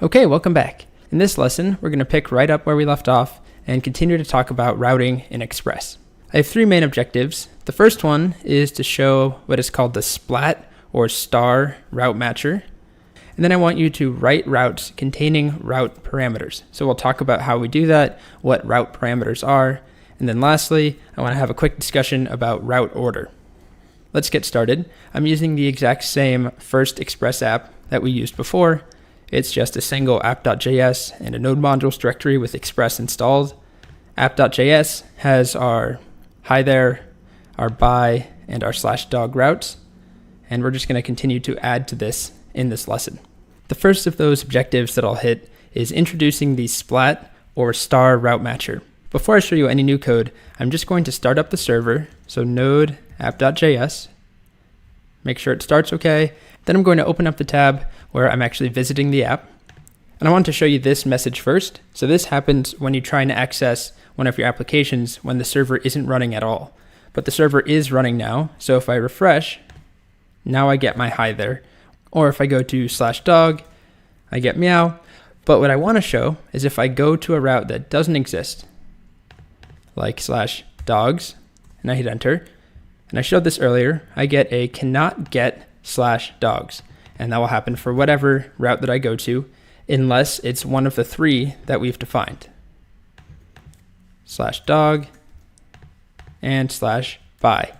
Okay, welcome back. In this lesson, we're going to pick right up where we left off and continue to talk about routing in Express. I have three main objectives. The first one is to show what is called the splat or star route matcher. And then I want you to write routes containing route parameters. So we'll talk about how we do that, what route parameters are, and then lastly, I want to have a quick discussion about route order. Let's get started. I'm using the exact same first Express app that we used before. It's just a single app.js and a node modules directory with Express installed. App.js has our hi there, our bye, and our /dog routes. And we're just going to continue to add to this in this lesson. The first of those objectives that I'll hit is introducing the splat or star route matcher. Before I show you any new code, I'm just going to start up the server. So node app.js, make sure it starts okay. Then I'm going to open up the tab where I'm actually visiting the app. And I want to show you this message first. So this happens when you're trying to access one of your applications when the server isn't running at all. But the server is running now. So if I refresh, now I get my hi there. Or if I go to /dog, I get meow. But what I want to show is if I go to a route that doesn't exist, like /dogs, and I hit enter, and I showed this earlier, I get a cannot get /dogs. And that will happen for whatever route that I go to, unless it's one of the three that we've defined. /dog and /bye.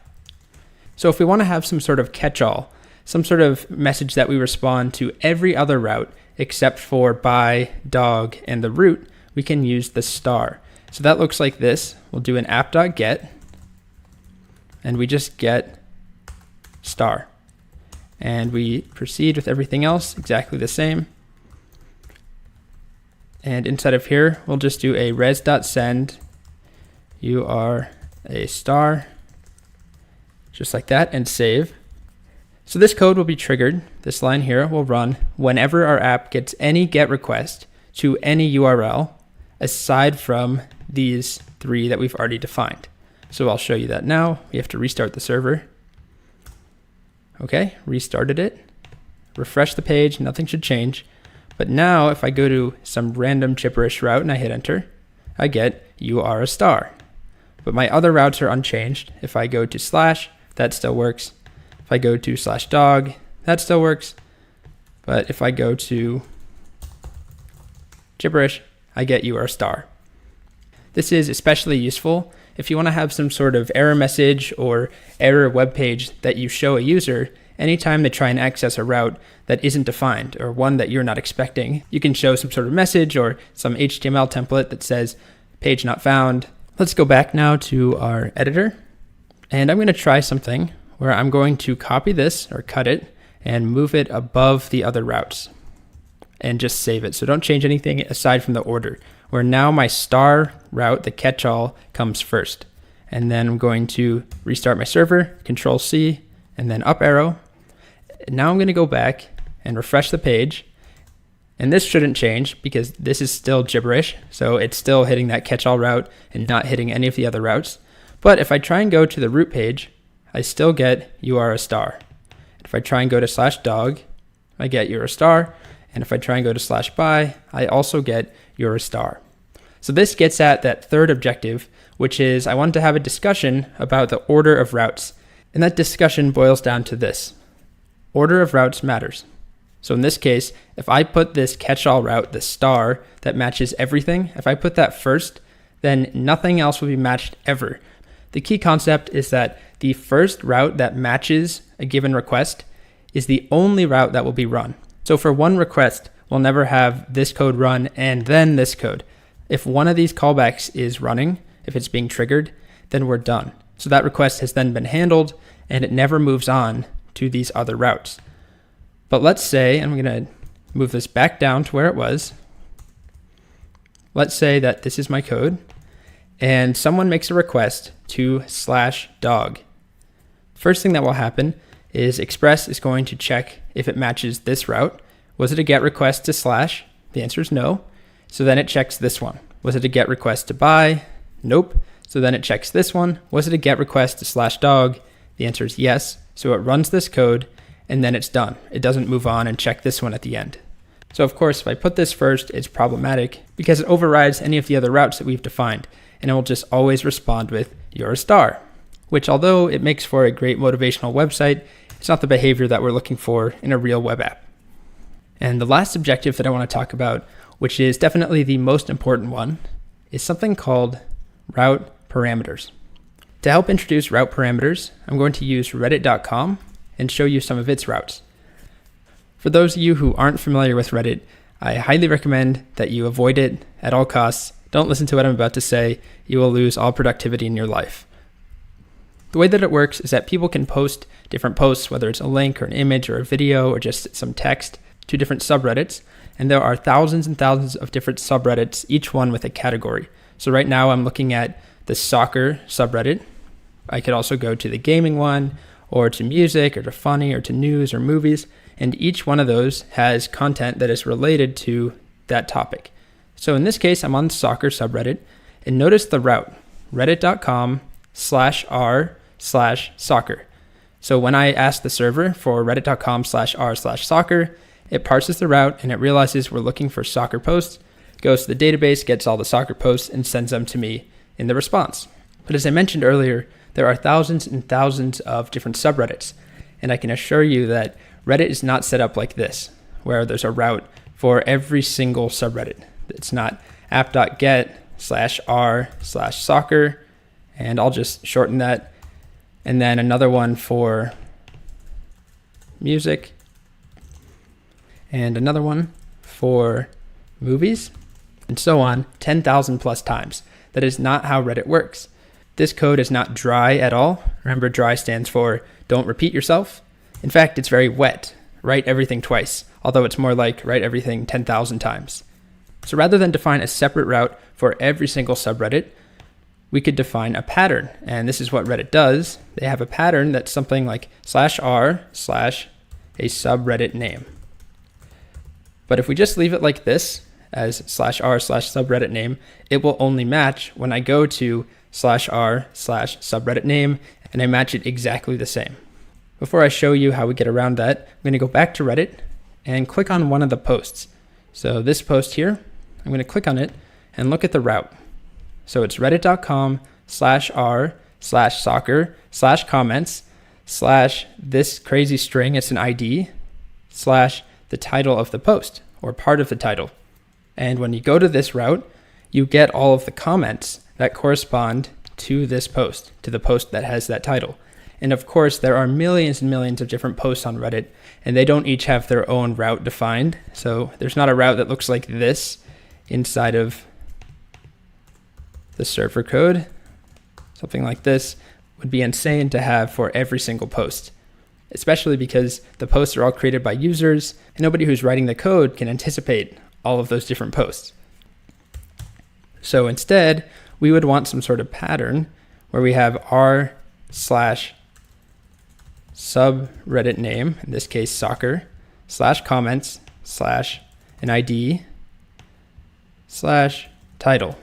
So if we want to have some sort of catch-all, some sort of message that we respond to every other route except for bye, dog, and the root, we can use the star. So that looks like this. We'll do an app.get, and we just get star. And we proceed with everything else exactly the same. And inside of here, we'll just do a res.send. You are a star, just like that, and save. So this code will be triggered. This line here will run whenever our app gets any GET request to any URL aside from these three that we've already defined. So I'll show you that now. We have to restart the server. Okay, restarted it. Refresh the page, nothing should change. But now if I go to some random gibberish route and I hit enter, I get you are a star. But my other routes are unchanged. If I go to /, that still works. If I go to /dog, that still works. But if I go to gibberish, I get you are a star. This is especially useful if you want to have some sort of error message or error web page that you show a user anytime they try and access a route that isn't defined or one that you're not expecting. You can show some sort of message or some HTML template that says page not found. Let's go back now to our editor, and I'm going to try something where I'm going to copy this or cut it and move it above the other routes and just save it. So don't change anything aside from the order, where now my star route, the catch-all, comes first. And then I'm going to restart my server, Control-C, and then up arrow. Now I'm going to go back and refresh the page. And this shouldn't change because this is still gibberish. So it's still hitting that catch-all route and not hitting any of the other routes. But if I try and go to the root page, I still get you are a star. If I try and go to /dog, I get you're a star. And if I try and go to /bye, I also get you're a star. So this gets at that third objective, which is I want to have a discussion about the order of routes. And that discussion boils down to this. Order of routes matters. So in this case, if I put this catch-all route, the star that matches everything, if I put that first, then nothing else will be matched ever. The key concept is that the first route that matches a given request is the only route that will be run. So for one request, we'll never have this code run and then this code. If one of these callbacks is running, if it's being triggered, then we're done. So that request has then been handled and it never moves on to these other routes. But let's say, and I'm going to move this back down to where it was. Let's say that this is my code and someone makes a request to /dog. First thing that will happen is Express is going to check if it matches this route. Was it a GET request to /? The answer is no. So then it checks this one. Was it a GET request to bye? Nope. So then it checks this one. Was it a GET request to /dog? The answer is yes. So it runs this code and then it's done. It doesn't move on and check this one at the end. So of course, if I put this first, it's problematic because it overrides any of the other routes that we've defined, and it will just always respond with "you're a star," which, although it makes for a great motivational website, it's not the behavior that we're looking for in a real web app. And the last objective that I want to talk about, which is definitely the most important one, is something called route parameters. To help introduce route parameters, I'm going to use reddit.com and show you some of its routes. For those of you who aren't familiar with Reddit, I highly recommend that you avoid it at all costs. Don't listen to what I'm about to say. You will lose all productivity in your life. The way that it works is that people can post different posts, whether it's a link or an image or a video or just some text, to different subreddits. And there are thousands and thousands of different subreddits, each one with a category. So right now I'm looking at the soccer subreddit. I could also go to the gaming one, or to music, or to funny, or to news, or movies. And each one of those has content that is related to that topic. So in this case, I'm on the soccer subreddit, and notice the route, reddit.com/r/soccer. So when I ask the server for reddit.com/r/soccer, it parses the route and it realizes we're looking for soccer posts, goes to the database, gets all the soccer posts, and sends them to me in the response. But as I mentioned earlier, there are thousands and thousands of different subreddits, and I can assure you that Reddit is not set up like this, where there's a route for every single subreddit. It's not app.get/r/soccer, and I'll just shorten that, and then another one for music, and another one for movies, and so on, 10,000 plus times. That is not how Reddit works. This code is not dry at all. Remember, dry stands for don't repeat yourself. In fact, it's very wet. Write everything twice, although it's more like write everything 10,000 times. So rather than define a separate route for every single subreddit, we could define a pattern. And this is what Reddit does. They have a pattern that's something like /r/a subreddit name. But if we just leave it like this, as /r/subreddit name, it will only match when I go to /r/subreddit name and I match it exactly the same. Before I show you how we get around that, I'm going to go back to Reddit and click on one of the posts. So this post here, I'm going to click on it and look at the route. So it's reddit.com/r/soccer/comments/ this crazy string, it's an ID, / the title of the post or part of the title. And when you go to this route, you get all of the comments that correspond to this post, to the post that has that title. And of course, there are millions and millions of different posts on Reddit, and they don't each have their own route defined. So there's not a route that looks like this inside of the server code. Something like this would be insane to have for every single post, especially because the posts are all created by users, and nobody who's writing the code can anticipate all of those different posts. So instead, we would want some sort of pattern where we have r/subreddit name, in this case soccer, /comments/ an ID /title.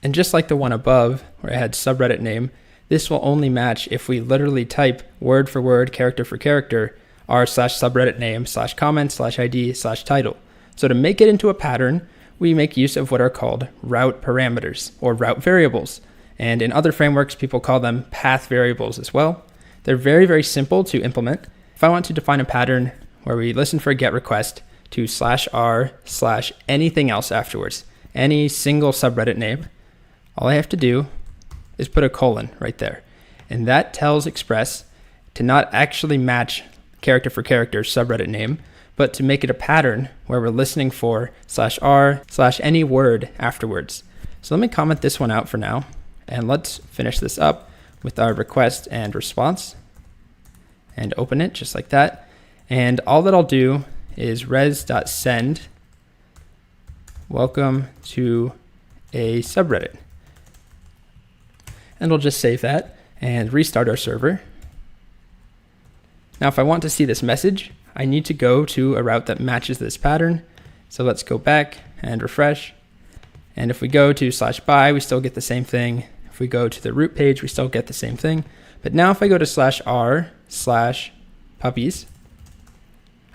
And just like the one above where I had subreddit name, this will only match if we literally type word for word, character for character, r/subreddit name /comments /ID /title. So to make it into a pattern, we make use of what are called route parameters or route variables. And in other frameworks, people call them path variables as well. They're very, very simple to implement. If I want to define a pattern where we listen for a GET request to /r/anything else afterwards, any single subreddit name, all I have to do is put a colon right there. And that tells Express to not actually match character for character subreddit name, but to make it a pattern where we're listening for /r/any word afterwards. So let me comment this one out for now, and let's finish this up with our request and response and open it just like that. And all that I'll do is res.send welcome to a subreddit. And we'll just save that and restart our server. Now, if I want to see this message, I need to go to a route that matches this pattern. So let's go back and refresh. And if we go to /by, we still get the same thing. If we go to the root page, we still get the same thing. But now if I go to /r/puppies,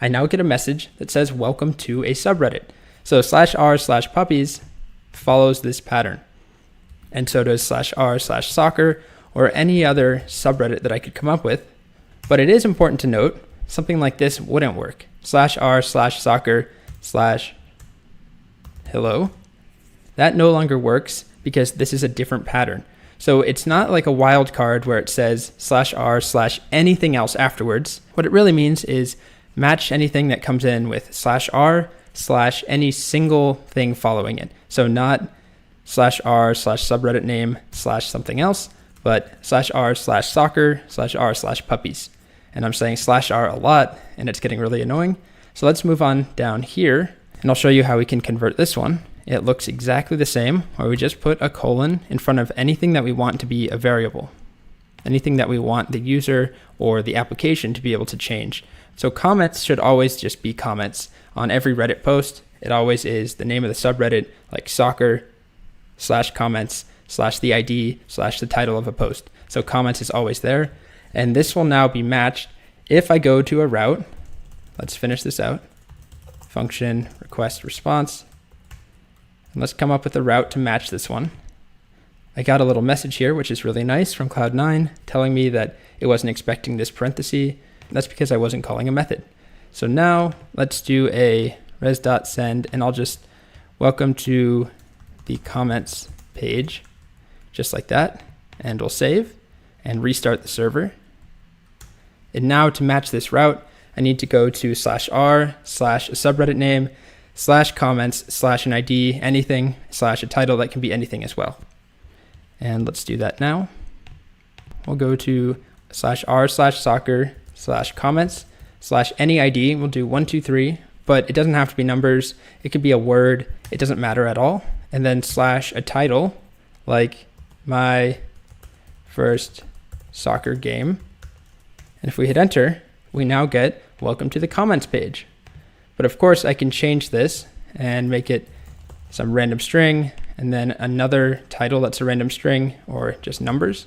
I now get a message that says welcome to a subreddit. So /r/puppies follows this pattern. And so does /r/soccer or any other subreddit that I could come up with. But it is important to note, something like this wouldn't work. /r/soccer/hello. That no longer works because this is a different pattern. So it's not like a wildcard where it says /r/anything else afterwards. What it really means is match anything that comes in with /r/any single thing following it. So not /r/subreddit name /something else, but /r/soccer/r/puppies. And I'm saying /r a lot, and it's getting really annoying. So let's move on down here, and I'll show you how we can convert this one. It looks exactly the same, where we just put a colon in front of anything that we want to be a variable, anything that we want the user or the application to be able to change. So comments should always just be comments. On every Reddit post, it always is the name of the subreddit, like soccer/comments/the ID/the title of a post. So comments is always there. And this will now be matched if I go to a route. Let's finish this out. Function request response. And let's come up with a route to match this one. I got a little message here, which is really nice, from Cloud9 telling me that it wasn't expecting this parenthesis. That's because I wasn't calling a method. So now let's do a res.send, and I'll just welcome to the comments page, just like that. And we'll save and restart the server. And now to match this route, I need to go to /r/subreddit name /comments/an ID, anything, /a title that can be anything as well. And let's do that now. We'll go to /r/soccer/comments/any ID. We'll do 1, 2, 3, but it doesn't have to be numbers. It could be a word. It doesn't matter at all. And then /a title, like my first soccer game. And if we hit enter, we now get welcome to the comments page. But of course, I can change this and make it some random string and then another title that's a random string or just numbers.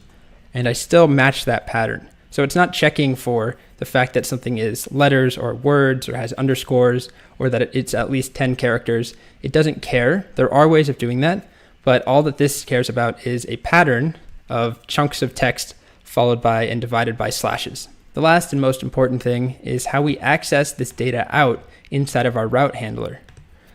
And I still match that pattern. So it's not checking for the fact that something is letters or words or has underscores or that it's at least 10 characters. It doesn't care. There are ways of doing that, but all that this cares about is a pattern of chunks of text followed by and divided by slashes. The last and most important thing is how we access this data out inside of our route handler.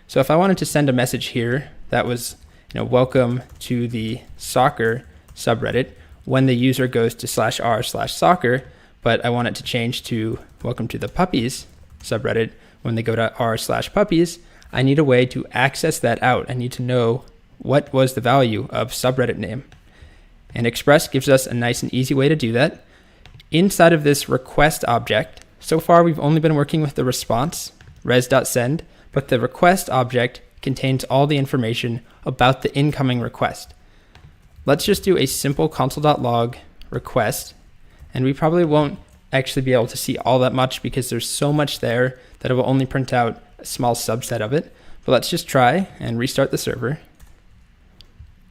So if I wanted to send a message here that was, welcome to the soccer subreddit when the user goes to /r/soccer, but I want it to change to welcome to the puppies subreddit when they go to r/puppies, I need a way to access that out. I need to know what was the value of subreddit name. And Express gives us a nice and easy way to do that. Inside of this request object, so far we've only been working with the response, res.send, but the request object contains all the information about the incoming request. Let's just do a simple console.log request, and we probably won't actually be able to see all that much because there's so much there that it will only print out a small subset of it. But let's just try and restart the server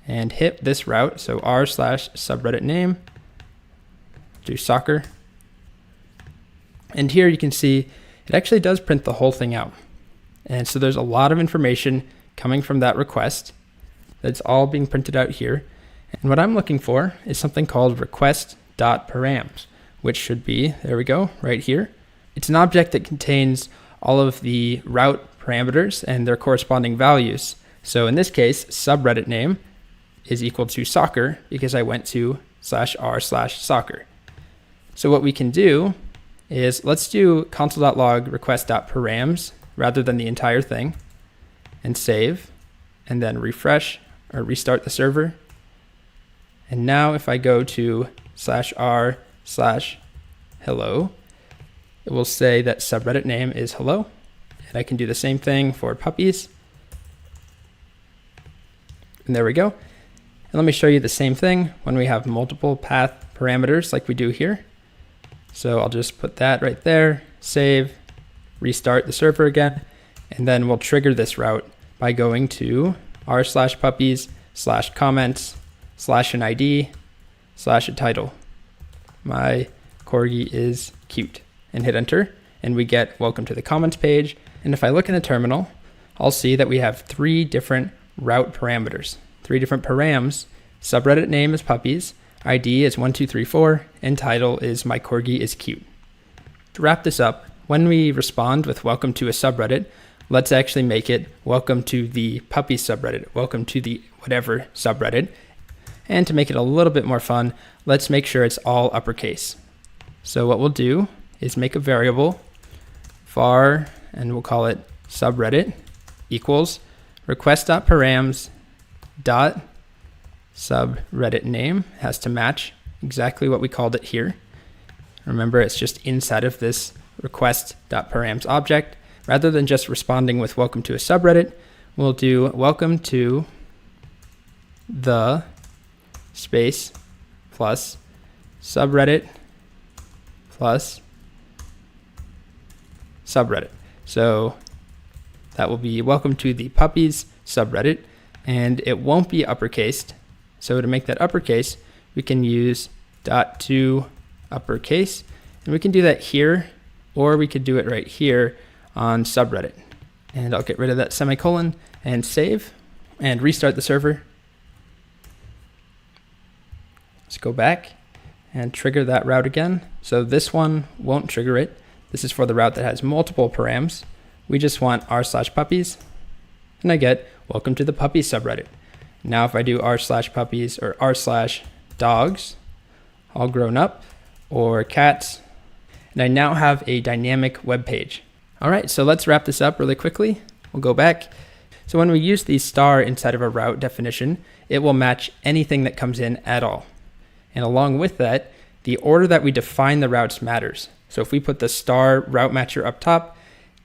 and hit this route. So r/subreddit name, do soccer. And here you can see it actually does print the whole thing out. And so there's a lot of information coming from that request that's all being printed out here. And what I'm looking for is something called request.params, which should be, there we go, right here. It's an object that contains all of the route parameters and their corresponding values. So in this case, subreddit name is equal to soccer because I went to /r/soccer. So what we can do is let's do console.log request.params rather than the entire thing and save and then refresh or restart the server. And now if I go to /r/hello, it will say that subreddit name is hello. And I can do the same thing for puppies. And there we go. And let me show you the same thing when we have multiple path parameters like we do here. So I'll just put that right there, save, restart the server again, and then we'll trigger this route by going to r/puppies/comments/an ID/a title. My corgi is cute, and hit enter. and we get welcome to the comments page. And if I look in the terminal, I'll see that we have 3 different route parameters, 3 different params. Subreddit name is puppies, ID is 1234, and title is my corgi is cute. To wrap this up, when we respond with welcome to a subreddit, let's actually make it welcome to the puppy subreddit, welcome to the whatever subreddit. And to make it a little bit more fun, let's make sure it's all uppercase. So what we'll do is make a variable var, and we'll call it subreddit equals request.params dot subreddit name. Has to match exactly what we called it here. Remember, it's just inside of this request.params object. Rather than just responding with welcome to a subreddit, we'll do welcome to the space plus subreddit plus subreddit. So that will be welcome to the puppies subreddit, and it won't be uppercased. So to make that uppercase, we can use .to uppercase, and we can do that here, or we could do it right here on subreddit. And I'll get rid of that semicolon and save and restart the server. Let's go back and trigger that route again. So this one won't trigger it. This is for the route that has multiple params. We just want r/puppies, and I get welcome to the puppies subreddit. Now if I do r/puppies or r/dogs, all grown up, or cats, and I now have a dynamic web page. All right, so let's wrap this up really quickly. We'll go back. So when we use the star inside of a route definition, it will match anything that comes in at all. And along with that, the order that we define the routes matters. So if we put the star route matcher up top,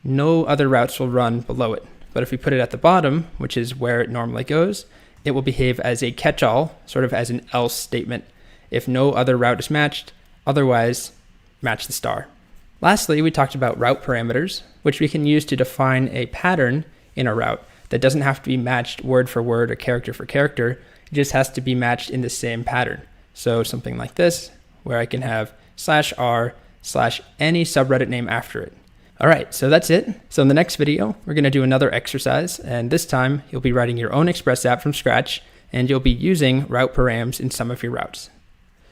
no other routes will run below it. But if we put it at the bottom, which is where it normally goes, it will behave as a catch-all, sort of as an else statement. If no other route is matched, otherwise match the star. Lastly, we talked about route parameters, which we can use to define a pattern in a route that doesn't have to be matched word for word or character for character. It just has to be matched in the same pattern. So something like this, where I can have /r/any subreddit name after it. All right, so that's it. So in the next video, we're going to do another exercise, and this time you'll be writing your own Express app from scratch, and you'll be using route params in some of your routes.